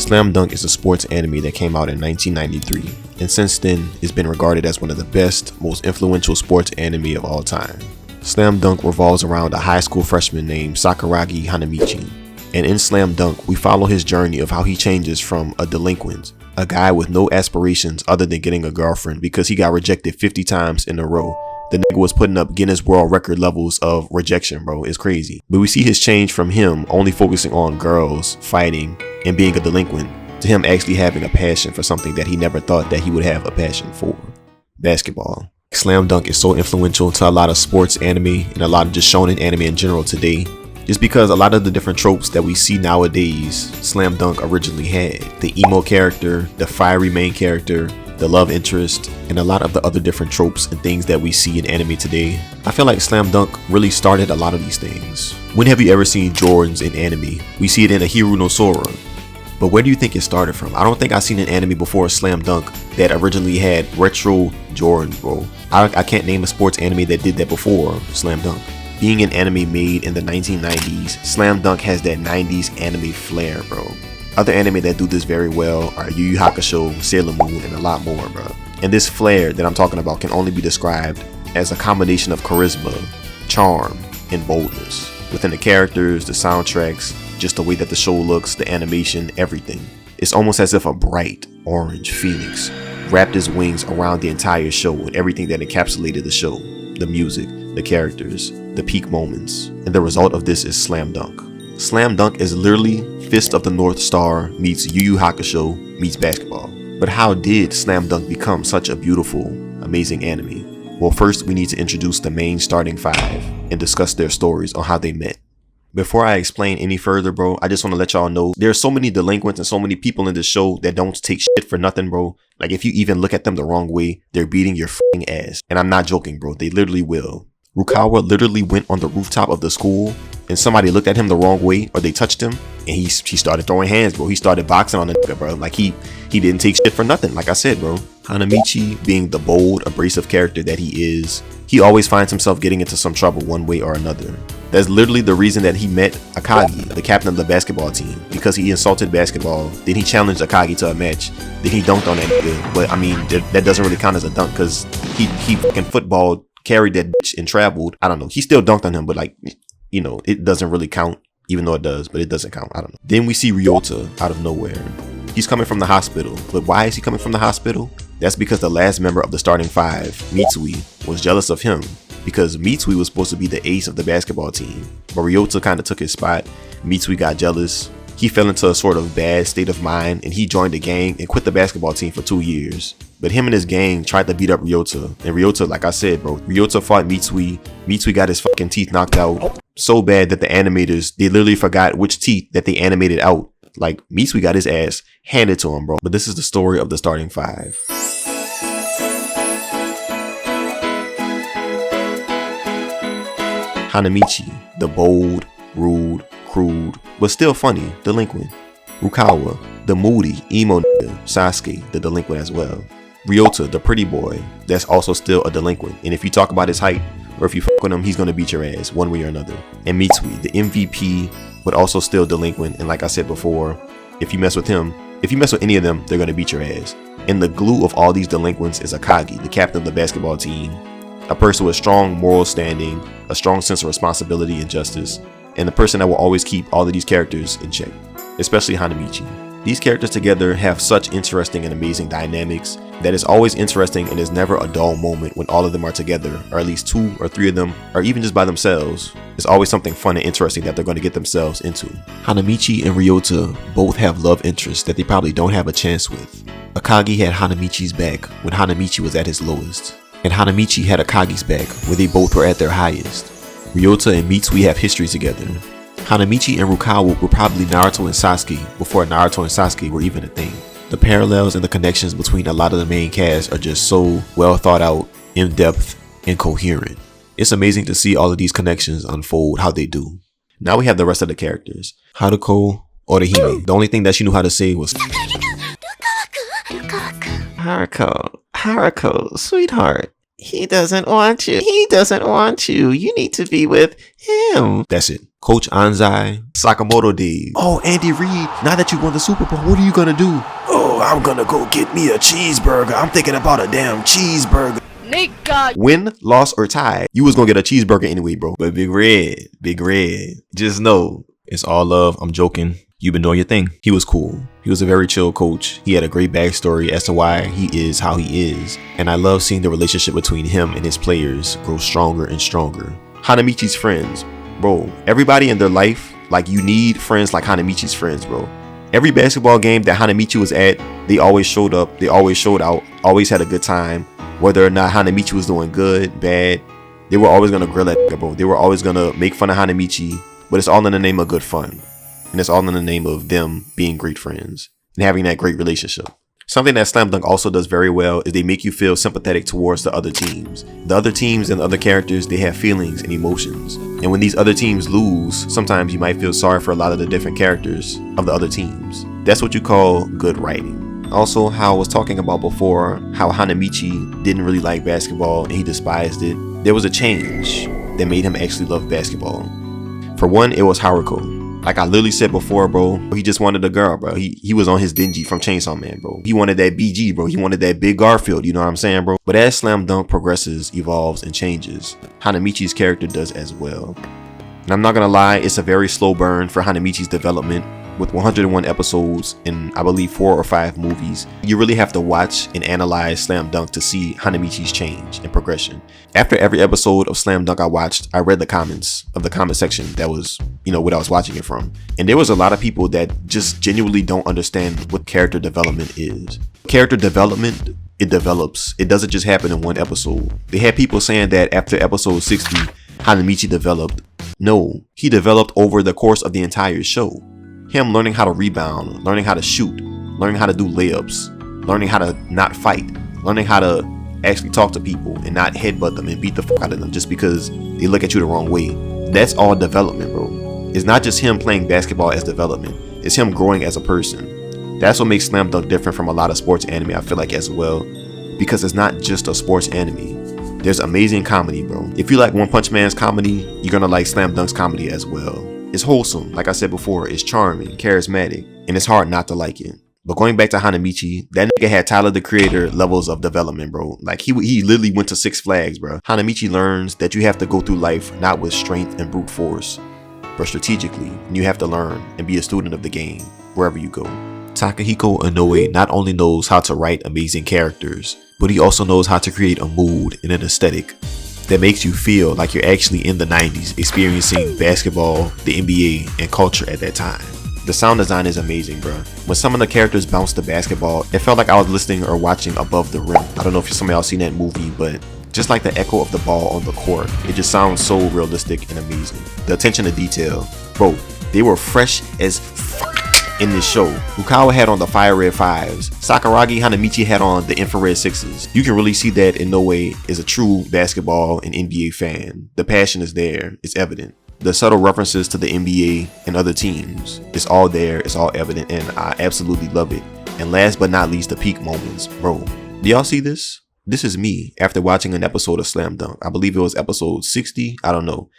Slam Dunk is a sports anime that came out in 1993, and since then it's been regarded as one of the best, most influential sports anime of all time. Slam Dunk revolves around a high school freshman named Sakuragi Hanamichi, and in Slam Dunk we follow his journey of how he changes from a delinquent, a guy with no aspirations other than getting a girlfriend because he got rejected 50 times in a row. The nigga was putting up Guinness World Record levels of rejection, bro. It's crazy. But we see his change from him only focusing on girls, fighting, and being a delinquent, to him actually having a passion for something that he never thought that he would have a passion for. Basketball. Slam Dunk is so influential to a lot of sports anime and a lot of just shonen anime in general today, just because a lot of the different tropes that we see nowadays, Slam Dunk originally had. The emo character, the fiery main character, the love interest, and a lot of the other different tropes and things that we see in anime today. I feel like Slam Dunk really started a lot of these things. When have you ever seen Jordans in anime? We see it in Ahiru no Sora. But where do you think it started from? I don't think I've seen an anime before Slam Dunk that originally had retro Jordans, bro. I can't name a sports anime that did that before Slam Dunk. Being an anime made in the 1990s, Slam Dunk has that 90s anime flair, bro. Other anime that do this very well are Yu Yu Hakusho, Sailor Moon, and a lot more, bro. And this flair that I'm talking about can only be described as a combination of charisma, charm, and boldness. Within the characters, the soundtracks, just the way that the show looks, the animation, everything. It's almost as if a bright orange phoenix wrapped its wings around the entire show and everything that encapsulated the show. The music, the characters, the peak moments. And the result of this is Slam Dunk. Slam Dunk is literally Fist of the North Star meets Yu Yu Hakusho meets basketball. But how did Slam Dunk become such a beautiful, amazing anime? Well, first we need to introduce the main starting five and discuss their stories on how they met. Before I explain any further, bro, I just want to let y'all know there's so many delinquents and so many people in this show that don't take shit for nothing, bro. Like, if you even look at them the wrong way, they're beating your f***ing ass. And I'm not joking, bro. They literally will. Rukawa literally went on the rooftop of the school and somebody looked at him the wrong way or they touched him and he started throwing hands, bro. He started boxing on the nigga, bro. Like, he didn't take shit for nothing, like I said, bro. Hanamichi, being the bold, abrasive character that he is, he always finds himself getting into some trouble one way or another. That's literally the reason that he met Akagi, the captain of the basketball team, because he insulted basketball, then he challenged Akagi to a match, then he dunked on that nigga. But I mean, that doesn't really count as a dunk because he fucking football carried that bitch and traveled. I don't know. He still dunked on him, but like, you know, it doesn't really count, even though it does, but it doesn't count. I don't know. Then we see Ryota out of nowhere. He's coming from the hospital, but why is he coming from the hospital? That's because the last member of the starting five, Mitsui, was jealous of him because Mitsui was supposed to be the ace of the basketball team, but Ryota kind of took his spot. Mitsui got jealous. He fell into a sort of bad state of mind and he joined the gang and quit the basketball team for 2 years. But him and his gang tried to beat up Ryota, and Ryota, like I said, bro, Ryota fought Mitsui. Mitsui got his fucking teeth knocked out so bad that the animators, they literally forgot which teeth that they animated out. Like, Mitsui got his ass handed to him, bro. But this is the story of the starting five. Hanamichi, the bold, rude, crude, but still funny delinquent. Rukawa, the moody, emo nigga. Sasuke, the delinquent as well. Ryota, the pretty boy, that's also still a delinquent. And if you talk about his height, or if you fuck with him, he's gonna beat your ass one way or another. And Mitsui, the MVP, but also still delinquent. And like I said before, if you mess with him, if you mess with any of them, they're gonna beat your ass. And the glue of all these delinquents is Akagi, the captain of the basketball team. A person with strong moral standing, a strong sense of responsibility and justice, and the person that will always keep all of these characters in check, especially Hanamichi. These characters together have such interesting and amazing dynamics that it's always interesting and there's never a dull moment when all of them are together, or at least 2 or 3 of them, or even just by themselves. It's always something fun and interesting that they're going to get themselves into. Hanamichi and Ryota both have love interests that they probably don't have a chance with. Akagi had Hanamichi's back when Hanamichi was at his lowest, and Hanamichi had Akagi's back where they both were at their highest. Ryota and Mitsui have history together. Hanamichi and Rukawa were probably Naruto and Sasuke before Naruto and Sasuke were even a thing. The parallels and the connections between a lot of the main cast are just so well thought out, in depth, and coherent. It's amazing to see all of these connections unfold how they do. Now we have the rest of the characters. Haruko Orihime. The only thing that she knew how to say was Haruko, sweetheart. He doesn't want you. He doesn't want you. You need to be with him. That's it. Coach Anzai, Sakamoto D. Oh, Andy Reid, now that you won the Super Bowl, what are you gonna do? Oh, I'm gonna go get me a cheeseburger. I'm thinking about a damn cheeseburger. Nigga. Win, loss, or tie, you was gonna get a cheeseburger anyway, bro. But Big Red, just know it's all love. I'm joking. You've been doing your thing. He was cool. He was a very chill coach. He had a great backstory as to why he is how he is. And I love seeing the relationship between him and his players grow stronger and stronger. Hanamichi's friends. Bro, everybody in their life, like, you need friends like Hanamichi's friends, bro. Every basketball game that Hanamichi was at, they always showed up. They always showed out. Always had a good time. Whether or not Hanamichi was doing good, bad, they were always going to grill at him, bro. They were always going to make fun of Hanamichi. But it's all in the name of good fun. And it's all in the name of them being great friends and having that great relationship. Something that Slam Dunk also does very well is they make you feel sympathetic towards the other teams. The other teams and the other characters, they have feelings and emotions. And when these other teams lose, sometimes you might feel sorry for a lot of the different characters of the other teams. That's what you call good writing. Also, how I was talking about before, how Hanamichi didn't really like basketball and he despised it. There was a change that made him actually love basketball. For one, it was Haruko. Like I literally said before, bro, he just wanted a girl, bro. He was on his Denji from Chainsaw Man, bro. He wanted that BG, bro. He wanted that big Garfield, you know what I'm saying, bro? But as Slam Dunk progresses, evolves, and changes, Hanamichi's character does as well. And I'm not gonna lie, it's a very slow burn for Hanamichi's development. With 101 episodes and I believe 4 or 5 movies, you really have to watch and analyze Slam Dunk to see Hanamichi's change and progression. After every episode of Slam Dunk I watched, I read the comments of the comment section that was, what I was watching it from. And there was a lot of people that just genuinely don't understand what character development is. Character development, it develops. It doesn't just happen in one episode. They had people saying that after episode 60, Hanamichi developed. No, he developed over the course of the entire show. Him learning how to rebound, learning how to shoot, learning how to do layups, learning how to not fight, learning how to actually talk to people and not headbutt them and beat the fuck out of them just because they look at you the wrong way. That's all development, bro. It's not just him playing basketball as development. It's him growing as a person. That's what makes Slam Dunk different from a lot of sports anime, I feel like, as well. Because it's not just a sports anime. There's amazing comedy, bro. If you like One Punch Man's comedy, you're gonna like Slam Dunk's comedy as well. It's wholesome, like I said before, it's charming, charismatic, and it's hard not to like it. But going back to Hanamichi, that nigga had Tyler the Creator levels of development, bro. Like he literally went to Six Flags, bro. Hanamichi learns that you have to go through life not with strength and brute force, but strategically, and you have to learn and be a student of the game wherever you go. Takehiko Inoue not only knows how to write amazing characters, but he also knows how to create a mood and an aesthetic that makes you feel like you're actually in the 90s experiencing basketball, the NBA, and culture at that time. The sound design is amazing, bro. When some of the characters bounced the basketball, it felt like I was listening or watching Above the Rim. I don't know if some of y'all seen that movie, but just like the echo of the ball on the court, it just sounds so realistic and amazing. The attention to detail, bro, they were fresh as fuck in this show. Rukawa had on the fire red 5s. Sakuragi Hanamichi had on the infrared 6s. You can really see that Inoue is a true basketball and NBA fan. The passion is there. It's evident. The subtle references to the NBA and other teams, it's all there. It's all evident, and I absolutely love it. And last but not least, the peak moments. Bro, do y'all see this? This is me after watching an episode of Slam Dunk. I believe it was episode 60. I don't know.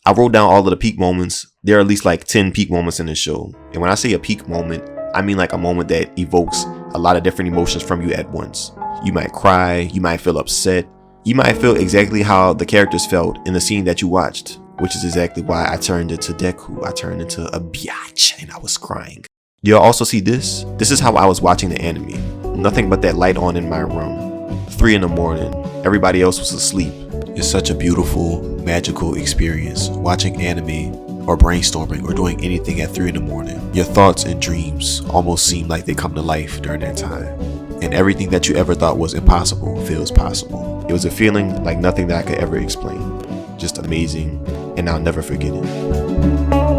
I wrote down all of the peak moments. There are at least like 10 peak moments in this show. And when I say a peak moment, I mean like a moment that evokes a lot of different emotions from you at once. You might cry, you might feel upset, you might feel exactly how the characters felt in the scene that you watched, which is exactly why I turned into Deku. I turned into a biatch and I was crying. Y'all also see this? This is how I was watching the anime. Nothing but that light on in my room. 3 in the morning. Everybody else was asleep. It's such a beautiful, magical experience watching anime or brainstorming or doing anything at 3 in the morning. Your thoughts and dreams almost seem like they come to life during that time. And everything that you ever thought was impossible feels possible. It was a feeling like nothing that I could ever explain. Just amazing, and I'll never forget it.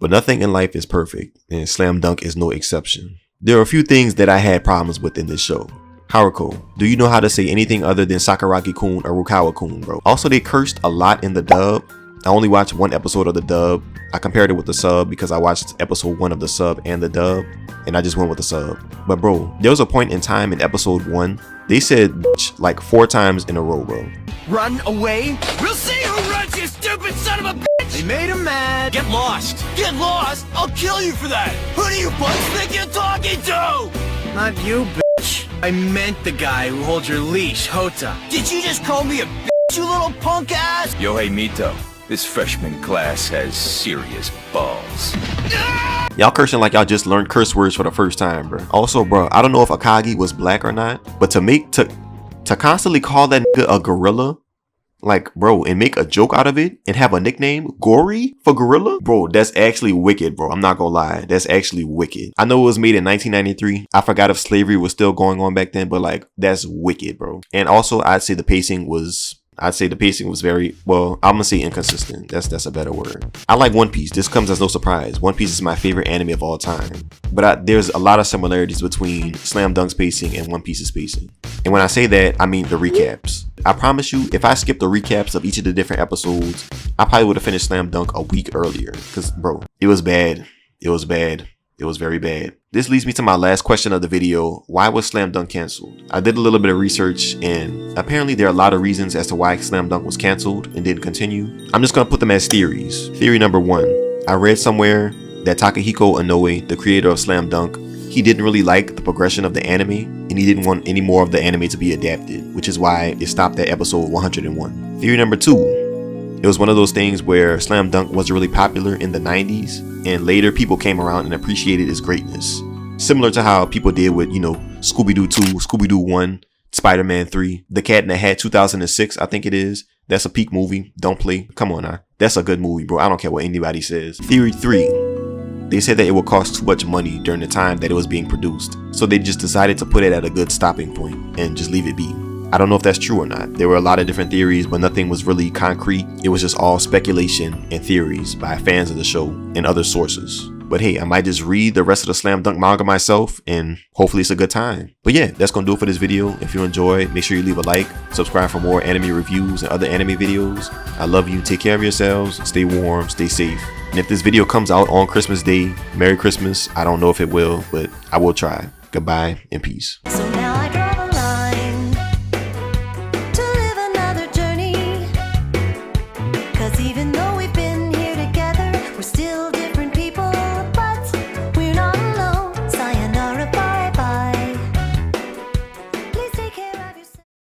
But nothing in life is perfect, and Slam Dunk is no exception. There are a few things that I had problems with in this show. Haruko, do you know how to say anything other than Sakuragi-kun or Rukawa-kun, bro? Also, they cursed a lot in the dub, I only watched one episode of the dub. I compared it with the sub because I watched episode 1 of the sub and the dub, and I just went with the sub. But bro, there was a point in time in episode 1, they said bitch like 4 times in a row, bro. Run away? We'll see who runs, you stupid son of a bitch! They made him mad. Get lost. Get lost? I'll kill you for that. Who do you bugs think you're talking to? Not you, bitch. I meant the guy who holds your leash, Hota. Did you just call me a bitch, you little punk ass? Yohei Mito, this freshman class has serious balls. Y'all cursing like y'all just learned curse words for the first time, bro. Also, bro, I don't know if Akagi was black or not, but to constantly call that nigga a gorilla, like, bro, and make a joke out of it and have a nickname, Gory, for gorilla, bro, that's actually wicked, bro. I'm not gonna lie, that's actually wicked. I know it was made in 1993. I forgot if slavery was still going on back then, but like, that's wicked, bro. And also, I'd say the pacing was very, well, I'm gonna say inconsistent. That's a better word. I like One Piece. This comes as no surprise. One Piece is my favorite anime of all time. But there's a lot of similarities between Slam Dunk's pacing and One Piece's pacing. And when I say that, I mean the recaps. I promise you, if I skipped the recaps of each of the different episodes, I probably would have finished Slam Dunk a week earlier. Because, bro, it was bad. It was bad. It was very bad. This leads me to my last question of the video. Why was Slam Dunk canceled? I did a little bit of research, and apparently there are a lot of reasons as to why Slam Dunk was canceled and didn't continue. I'm just going to put them as theories. Theory number 1. I read somewhere that Takehiko Inoue, the creator of Slam Dunk, he didn't really like the progression of the anime, and he didn't want any more of the anime to be adapted, which is why it stopped at episode 101. Theory number 2. It was one of those things where Slam Dunk wasn't really popular in the 90s, and later people came around and appreciated its greatness. Similar to how people did with, Scooby-Doo 2, Scooby-Doo 1, Spider-Man 3, The Cat in the Hat 2006, I think it is. That's a peak movie. Don't play. Come on now. That's a good movie, bro. I don't care what anybody says. Theory 3. They said that it would cost too much money during the time that it was being produced, so they just decided to put it at a good stopping point and just leave it be. I don't know if that's true or not. There were a lot of different theories, but nothing was really concrete. It was just all speculation and theories by fans of the show and other sources. But hey, I might just read the rest of the Slam Dunk manga myself, and hopefully it's a good time. But yeah, that's gonna do it for this video. If you enjoyed, make sure you leave a like, subscribe for more anime reviews and other anime videos. I love you. Take care of yourselves. Stay warm. Stay safe. And if this video comes out on Christmas Day, Merry Christmas. I don't know if it will, but I will try. Goodbye and peace.